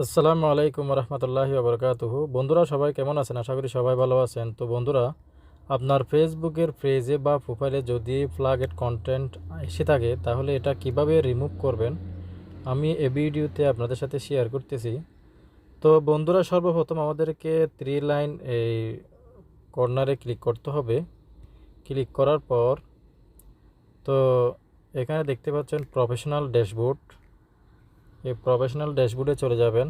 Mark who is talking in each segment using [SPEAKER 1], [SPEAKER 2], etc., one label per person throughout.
[SPEAKER 1] আসসালামু আলাইকুম রহমতুল্লাহি ওবরকাতুহু। বন্ধুরা সবাই কেমন আছেন? আশা করি সবাই ভালো আছেন। তো বন্ধুরা, আপনার ফেসবুকের পেজে বা প্রোফাইলে যদি ফ্ল্যাগড কন্টেন্ট এসে থাকে তাহলে এটা কিভাবে রিমুভ করবেন আমি এই ভিডিওতে আপনাদের সাথে শেয়ার করতেছি। তো বন্ধুরা, সর্বপ্রথম আমাদেরকে থ্রি লাইন এই কর্নারে ক্লিক করতে হবে। ক্লিক করার পর তো এখানে দেখতে পাচ্ছেন প্রফেশনাল ড্যাশবোর্ড। এই প্রফেশনাল ড্যাশবোর্ডে চলে যাবেন।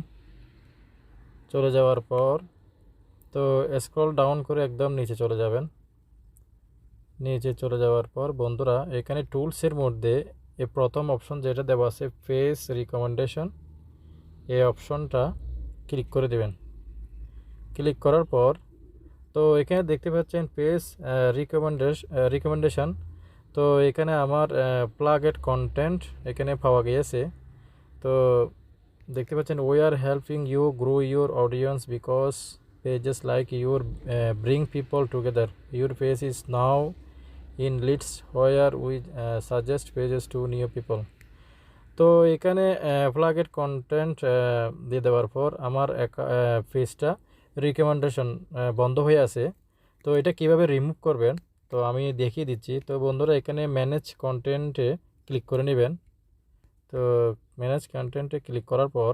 [SPEAKER 1] চলে যাওয়ার পর তো স্ক্রল ডাউন করে একদম নিচে চলে যাবেন। নিচে চলে যাওয়ার পর বন্ধুরা, এখানে টুলসের মধ্যে এই প্রথম অপশন যেটা দেওয়া আছে ফেস রিকমেন্ডেশন, এই অপশনটা ক্লিক করে দেবেন। ক্লিক করার পর তো এখানে দেখতে পাচ্ছেন পেজ রিকমেন্ডেশন। তো এখানে আমার প্লাগেড কন্টেন্ট এখানে পাওয়া গিয়েছে। তো দেখতে পাচ্ছেন we are helping you grow your audience because pages like your bring people together. Your page is now in lists where we suggest pages to new people. তো এখানে ফ্ল্যাগেড কন্টেন্ট দিয়ে দেওয়ার পর আমার পেজটা রিকমেন্ডেশন বন্ধ হয়ে আছে। তো এটা কিভাবে রিমুভ করবেন তো আমি দেখিয়ে দিচ্ছি। তো বন্ধুরা, এখানে ম্যানেজ কন্টেন্টে ক্লিক করে নেবেন। তো ম্যানেজ কন্টেন্টে ক্লিক করার পর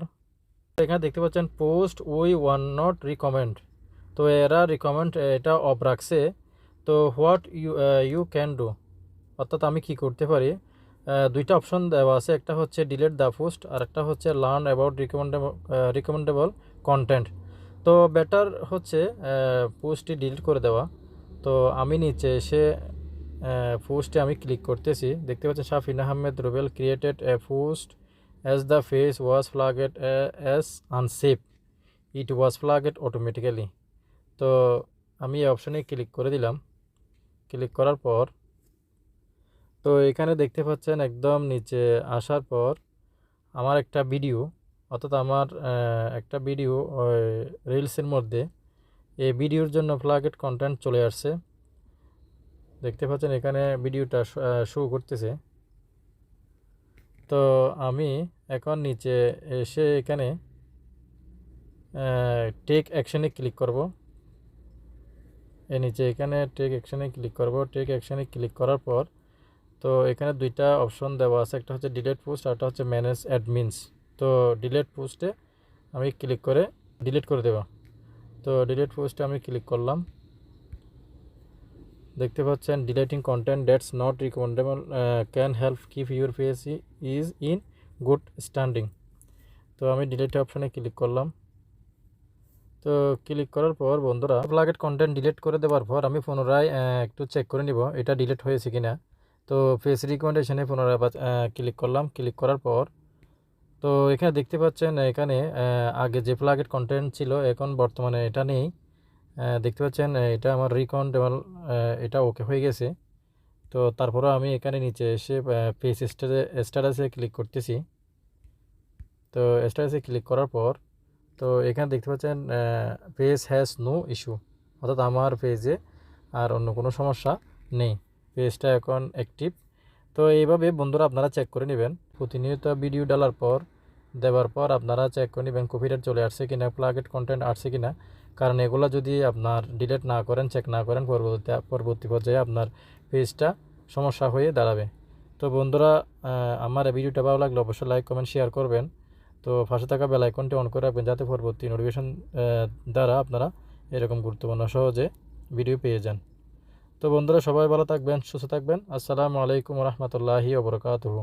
[SPEAKER 1] এখানে দেখতে পাচ্ছেন post we want not recommend. তো এরা রিকমেন্ড এটা অফ রাখছে। তো হোয়াট ইউ ক্যান ডু, অর্থাৎ আমি কি করতে পারি, দুইটা অপশন দেওয়া আছে। একটা হচ্ছে ডিলিট দ্য পোস্ট আর একটা হচ্ছে লার্ন অ্যাবাউট রিকমেন্ডেবল কন্টেন্ট। তো বেটার হচ্ছে পোস্টটি ডিলিট করে দেওয়া। তো আমি নিচে এসে পোস্টে আমি ক্লিক করতেছি। দেখতে পাচ্ছেন Shafin Ahmed Rubel created A post as the face was flagged as unsafe. It was flagged automatically. তো আমি এই অপশনে ক্লিক করে দিলাম। ক্লিক করার পর তো এখানে দেখতে পাচ্ছেন একদম নিচে আসার পর আমার একটা ভিডিও, অর্থাৎ আমার একটা ভিডিও রিলসের মধ্যে এই ভিডিওর জন্য ফ্ল্যাগড কন্টেন্ট চলে আসছে। দেখতে পাচ্ছেন এখানে ভিডিওটা শো করতেছে। তো আমি এখন নিচে এসে এখানে টেক অ্যাকশনে ক্লিক করব। এর নিচে এখানে টেক অ্যাকশনে ক্লিক করব। টেক অ্যাকশনে ক্লিক করার পর তো এখানে দুইটা অপশন দেওয়া আছে, একটা হচ্ছে ডিলিট পোস্ট আর একটা হচ্ছে ম্যানেজ অ্যাডমিনস। তো ডিলিট পোস্টে আমি ক্লিক করে ডিলিট করে দেব। তো ডিলিট পোস্টে আমি ক্লিক করলাম। দেখতে পাচ্ছেন deleting content that's not recommendable can help keep your page is in good standing. তো আমি ডিলিট অপশনে ক্লিক করলাম। তো ক্লিক করার পর বন্ধুরা, ফ্ল্যাগড কন্টেন্ট ডিলিট করে দেওয়ার পর আমি পুনরায় একটু চেক করে নিব এটা ডিলিট হয়েছে কিনা। তো পেজ রিকমেন্ডেশনে পুনরায় ক্লিক করলাম। ক্লিক করার পর তো এখানে দেখতে পাচ্ছেন এখানে আগে যে ফ্ল্যাগড কন্টেন্ট ছিল এখন বর্তমানে এটা নেই। দেখতে পাচ্ছেন এটা আমার রিকমেন্ডেবল, এটা ওকে হয়ে গেছে। তো তারপরে আমি এখানে নিচে এসে পেজ স্ট্যাটাসে ক্লিক করতেছি। তো স্ট্যাটাসে ক্লিক করার পর তো এখানে দেখতে পাচ্ছেন পেজ হ্যাজ নো ইস্যু, অর্থাৎ আমার পেজে আর অন্য কোনো সমস্যা নেই, পেজটা এখন অ্যাক্টিভ। তো এইভাবে বন্ধুরা আপনারা চেক করে নেবেন। প্রতিনিয়ত ভিডিও দেওয়ার পর আপনারা চেক করে নেবেন কপিরাইট চলে আসছে কিনা, ফ্ল্যাগড কন্টেন্ট আসছে কিনা। কারণ এগুলো যদি আপনার ডিলিট না করেন, চেক না করেন, পরবর্তী পর্যায়ে আপনার পেজটা সমস্যা হয়ে দাঁড়াবে। তো বন্ধুরা, আমার এই ভিডিওটা ভালো লাগলে অবশ্যই লাইক কমেন্ট শেয়ার করবেন। তো পাশে থাকা বেল আইকনটি অন করে রাখবেন যাতে পরবর্তী নোটিফিকেশন দ্বারা আপনারা এরকম গুরুত্বপূর্ণ সহজে ভিডিও পেয়ে যান। তো বন্ধুরা, সবাই ভালো থাকবেন, সুস্থ থাকবেন। আসসালামু আলাইকুম রহমতুল্লাহি ওবরকাতুহু।